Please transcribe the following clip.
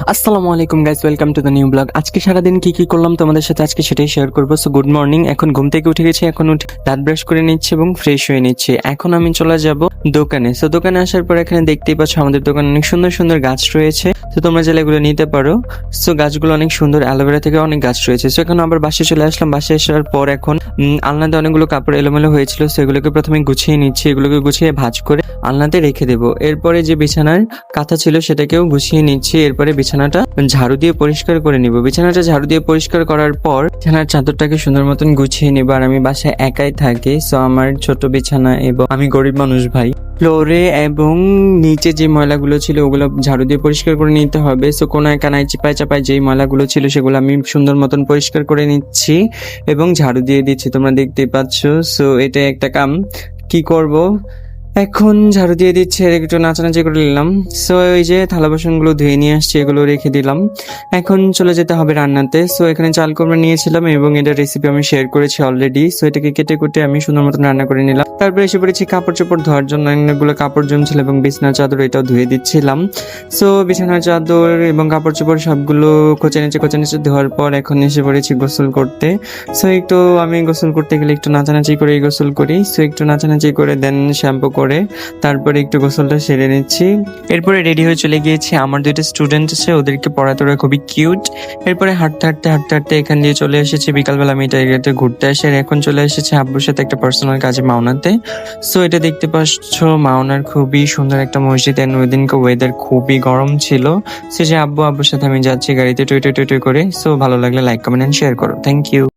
আসসালামু আলাইকুম guys, welcome to the new blog. আজকে সারাদিন কি কি করলাম তোমাদের সাথে আজকে সেটাই শেয়ার করবো। সো গুড মর্নিং, এখন ঘুম থেকে উঠে গেছি, এখন উঠে দাঁত ব্রাশ করে নিচ্ছি এবং ফ্রেশ হয়ে নিচ্ছি। এখন আমি চলে যাব দোকানে। সো দোকানে আসার পর এখানে দেখতেই পাচ্ছ আমাদের দোকানে অনেক সুন্দর সুন্দর গাছ রয়েছে। তো তোমরা চাইলে এগুলো নিতে পারো। সো গাছগুলো অনেক সুন্দর, অ্যালোভেরা থেকে অনেক গাছ রয়েছে। সো এখন আবার বাসায় চলে আসলাম। বাসায় আসার পর এখন আলনাতে অনেকগুলো কাপড় এলোমেলো হয়েছিল, সো এগুলোকে প্রথমে গুছিয়ে নিচ্ছি। এগুলোকে গুছিয়ে ভাঁজ করে আলনাতে রেখে দেবো। এরপরে যে বিছানার কাঁথা ছিল সেটাকেও গুছিয়ে নিচ্ছি। এরপরে বিছানাটা ঝাড়ু দিয়ে পরিষ্কার করে নিব। বিছানাটা ঝাড়ু দিয়ে পরিষ্কার করার পর বিছানার চাদরটাকে সুন্দর মতন গুছিয়ে নিব। আর আমি বাসায় একাই থাকি, সো আমার ছোট বিছানা এবং আমি গরিব মানুষ ভাই, ফ্লোরে এবং নিচে যে ময়লাগুলো ছিল ওগুলো ঝাড়ু দিয়ে পরিষ্কার করে নিতে হবে। সো কোনায় কানায় চিপায় চাপায় যেই ময়লাগুলো ছিল সেগুলো আমি সুন্দর মতন পরিষ্কার করে নিচ্ছি এবং ঝাড়ু দিয়ে দিচ্ছি, তোমরা দেখতেই পাচ্ছ। সো এটা একটা কাম, কি করব এখন ঝাড়ু দিয়ে দিচ্ছি আর একটু নাচানাচি করে নিলাম। সো এই যে থালা বাসনগুলো ধুয়ে নিয়ে আসছি, এগুলো রেখে দিলাম। এখন চলে যেতে হবে রান্নাতে। সো এখানে চাল কুমড়া নিয়েছিলাম এবং এটার রেসিপি আমি শেয়ার করেছি অলরেডি। সো এটাকে কেটে কুটে আমি সুন্দর মতন রান্না করে নিলাম। তারপরে এসে পড়েছি কাপড় চোপড় ধোয়ার জন্য। অনেকগুলো কাপড় জমছিল এবং বিছানার চাদর এটাও ধুয়ে দিচ্ছিলাম। সো বিছানার চাদর এবং কাপড় চোপড় সবগুলো কোচে নিচে ধোয়ার পর এখন এসে পড়েছি গোসল করতে। সো একটু আমি গোসল করতে গেলে একটু নাচানাচি করেই গোসল করি। সো একটু নাচানাচি করে দেন শ্যাম্পু করে তারপরে একটু গোসলটা সেরে নিচ্ছি। এরপরে রেডি হয়ে চলে গিয়েছি। আমার দুইটা স্টুডেন্ট আছে, ওদেরকে পড়াতে ওরা খুবই কিউট। এরপরে হাঁটতে এখান দিয়ে চলে এসেছি। বিকালবেলা আমি এটা ঘুরতে আসি আর এখন চলে এসেছি আব্বুর সাথে একটা পার্সোনাল কাজে মাওনাতে। সো এটা দেখতে পাচ্ছ মাওনার খুবই সুন্দর একটা মসজিদ। এন্ড ওইদিনকে ওয়েদার খুবই গরম ছিল। সে যে আব্বুর সাথে আমি যাচ্ছি গাড়িতে টুই টুই টুই টুই করে। সো ভালো লাগলে লাইক কমেন্ট এন্ড শেয়ার করো। Thank you.